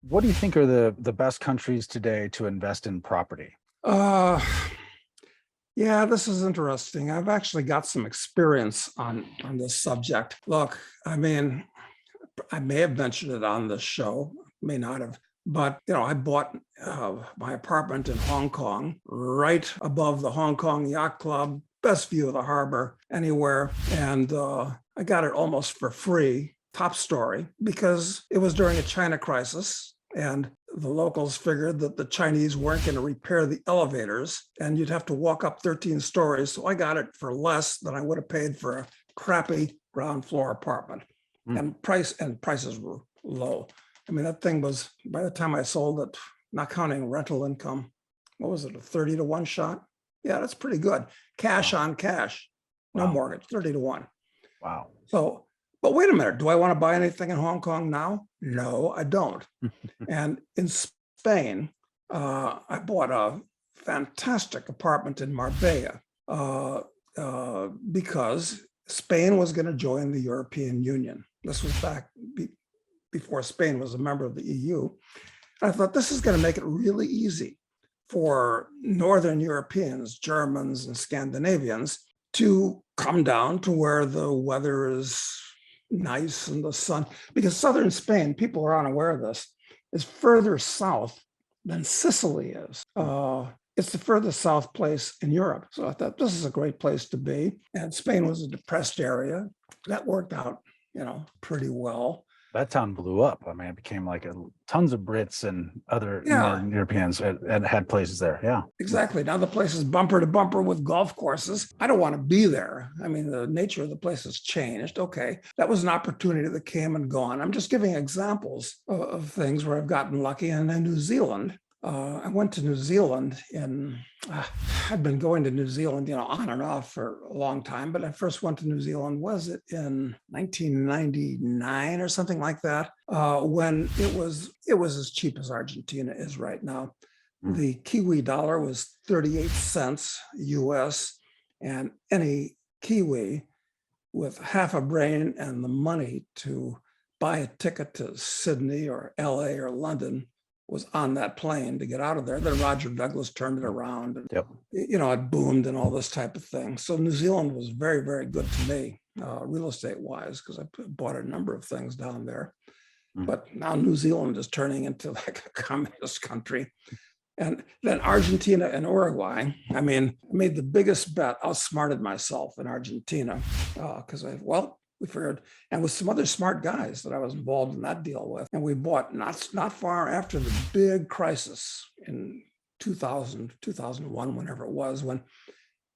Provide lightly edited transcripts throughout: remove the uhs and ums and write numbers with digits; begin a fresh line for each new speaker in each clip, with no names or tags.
What do you think are the best countries today to invest in property?
Uh, yeah, this is interesting. I've actually got some experience on this subject. Look, I mean, I may have mentioned it on this show, may not have, but I bought my apartment in Hong Kong, right above the Hong Kong Yacht Club, best view of the harbor anywhere, and I got it almost for free, top story, because it was during a China crisis, and the locals figured that the Chinese weren't going to repair the elevators and you'd have to walk up 13 stories. So I got it for less than I would have paid for a crappy ground floor apartment.
Hmm.
And prices were low. I mean, that thing was, by the time I sold it, not counting rental income, what was it, a 30 to 1 shot? Yeah, that's pretty good. Cash
Wow.
on cash, no
Wow.
mortgage, 30 to 1.
Wow.
So, but wait a minute, do I want to buy anything in Hong Kong now? No, I don't. And in Spain, I bought a fantastic apartment in Marbella because Spain was going to join the European Union. This was back before Spain was a member of the EU. I thought this is going to make it really easy for Northern Europeans, Germans, and Scandinavians to come down to where the weather is nice and the sun, because southern Spain, people are unaware of this, is further south than Sicily is. It's the furthest south place in Europe. So I thought this is a great place to be. And Spain was a depressed area. That worked out, pretty well.
That town blew up. I mean, it became like tons of Brits and other
Yeah,
Northern Europeans had places there. Yeah.
exactly. Now the place is bumper to bumper with golf courses. I don't want to be there. I mean, the nature of the place has changed. Okay, that was an opportunity that came and gone. I'm just giving examples of things where I've gotten lucky. And in New Zealand, I went to New Zealand I'd been going to New Zealand, on and off for a long time, but I first went to New Zealand, was it in 1999 or something like that, when it was as cheap as Argentina is right now. The Kiwi dollar was 38 cents US, and any Kiwi with half a brain and the money to buy a ticket to Sydney or LA or London was on that plane to get out of there. Then Roger Douglas turned it around and,
Yep.
it boomed and all this type of thing. So New Zealand was very, very good to me, real estate wise, because I bought a number of things down there. But now New Zealand is turning into like a communist country. And then Argentina and Uruguay. I mean, I made the biggest bet, outsmarted myself in Argentina because we figured, and with some other smart guys that I was involved in that deal with, and we bought not far after the big crisis in 2000, 2001, whenever it was, when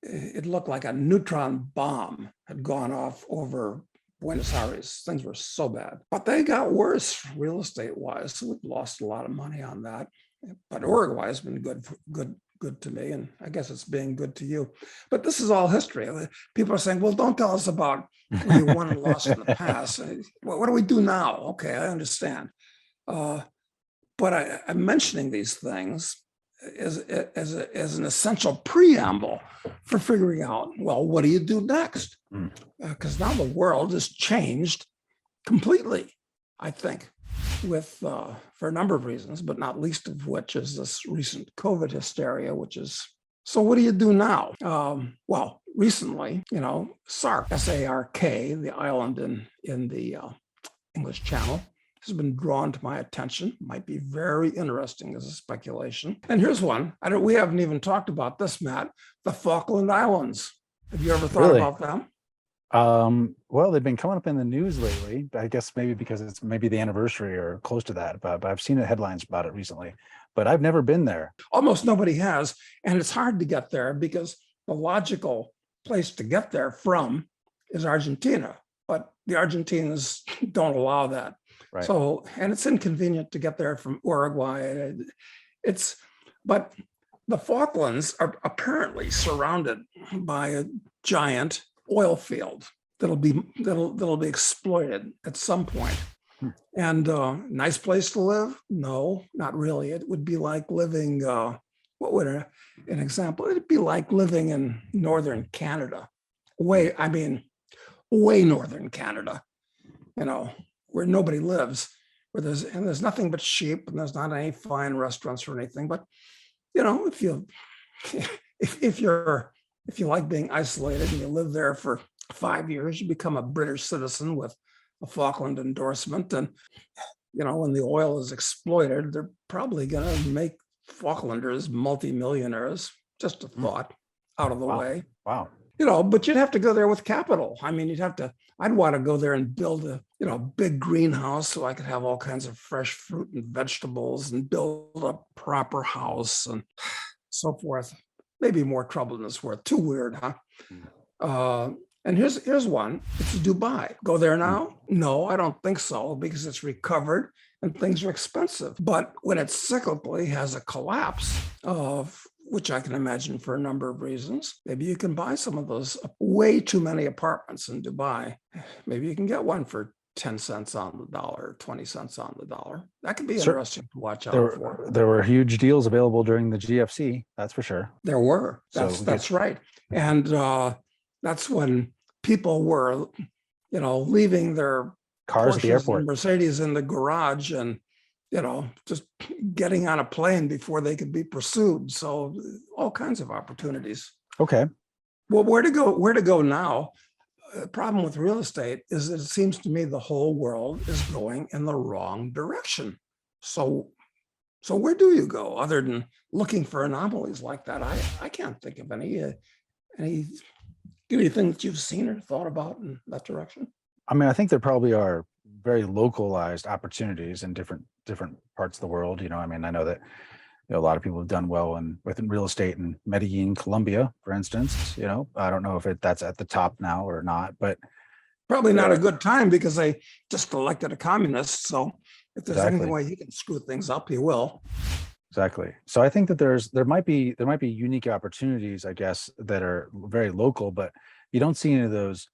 it looked like a neutron bomb had gone off over Buenos Aires. Things were so bad, but they got worse real estate wise. So we lost a lot of money on that. But Uruguay has been good to me, and I guess it's being good to you. But this is all history. People are saying, well, don't tell us about what you won and lost in the past. What do we do now? Okay, I understand. But I'm mentioning these things as an essential preamble for figuring out, well, what do you do next? Because now the world has changed completely, I think, for a number of reasons, but not least of which is this recent COVID hysteria, so what do you do now? Well, recently, SARK, S-A-R-K, the island in the English Channel, has been drawn to my attention. Might be very interesting as a speculation. And here's one. We haven't even talked about this, Matt. The Falkland Islands. Have you ever thought
Really?
about them?
Well, they've been coming up in the news lately. I guess maybe because it's maybe the anniversary or close to that, but I've seen the headlines about it recently. But I've never been there.
Almost nobody has, and it's hard to get there because the logical place to get there from is Argentina, but the Argentines don't allow that.
Right.
So, and it's inconvenient to get there from Uruguay. But the Falklands are apparently surrounded by a giant oil field that'll be exploited at some point. And nice place to live? No, not really. It would be like living, what would an example? It'd be like living in northern Canada, way northern Canada, where nobody lives. where there's nothing but sheep and there's not any fine restaurants or anything. But you know, if you if you like being isolated and you live there for 5 years, you become a British citizen with a Falkland endorsement, and you know, when the oil is exploited, they're probably going to make Falklanders multimillionaires. Just a thought, out of the
Wow.
way.
Wow.
You know, but you'd have to go there with capital. I mean, I'd want to go there and build a, you know, big greenhouse so I could have all kinds of fresh fruit and vegetables and build a proper house and so forth. Maybe more trouble than it's worth. Too weird, huh? And here's one. It's Dubai. Go there now? No, I don't think so, because it's recovered and things are expensive. But when it cyclically has a collapse of, which I can imagine for a number of reasons, maybe you can buy some of those way too many apartments in Dubai. Maybe you can get one for 10 cents on the dollar, 20 cents on the dollar. That could be interesting to watch out for.
There were huge deals available during the GFC, that's for sure.
There were.
So
That's right. And that's when people were, you know, leaving their
cars at the
Porsches
airport.
and Mercedes in the garage and, you know, just getting on a plane before they could be pursued. So all kinds of opportunities.
Okay.
Well, where to go now? The problem with real estate is that it seems to me the whole world is going in the wrong direction. So where do you go other than looking for anomalies like that? I can't think of anything that you've seen or thought about in that direction.
I mean, I think there probably are very localized opportunities in different parts of the world. You know, I mean, I know that a lot of people have done well within real estate in Medellin, Colombia, for instance. You know, I don't know if that's at the top now or not, but
probably not a good time because they just elected a communist. So if there's any way he can screw things up, he will.
Exactly. So I think that there might be unique opportunities, I guess, that are very local, but you don't see any of those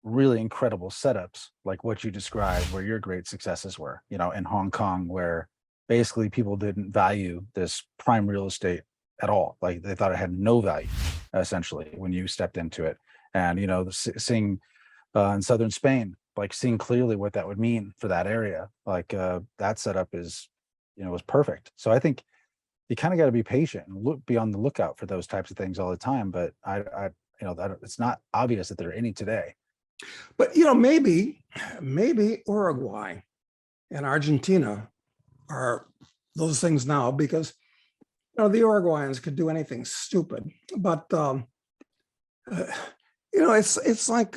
really incredible setups like what you described, where your great successes were, you know, in Hong Kong, where basically people didn't value this prime real estate at all. Like they thought it had no value, essentially, when you stepped into it. And, you know, seeing in southern Spain, like seeing clearly what that would mean for that area, like that setup is, you know, was perfect. So I think you kind of got to be patient and be on the lookout for those types of things all the time. But I you know, that it's not obvious that there are any today.
But, you know, maybe Uruguay and Argentina are those things now, because, you know, the Uruguayans could do anything stupid. But, you know, it's like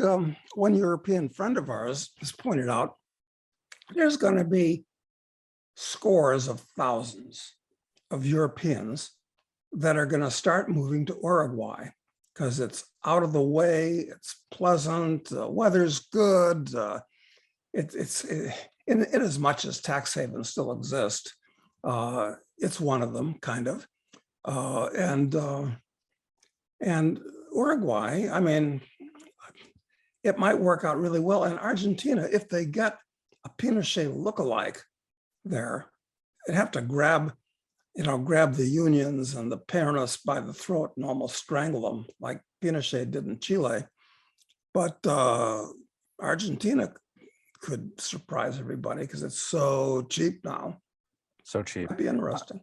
one European friend of ours has pointed out, there's going to be scores of thousands of Europeans that are going to start moving to Uruguay because it's out of the way, it's pleasant, the weather's good. It's in as much as tax havens still exist, it's one of them, kind of. And Uruguay, I mean, it might work out really well. And Argentina, if they get a Pinochet lookalike there, they'd have to grab the unions and the Peronists by the throat and almost strangle them like Pinochet did in Chile. But Argentina could surprise everybody because it's so cheap now.
So cheap.
That'd be interesting.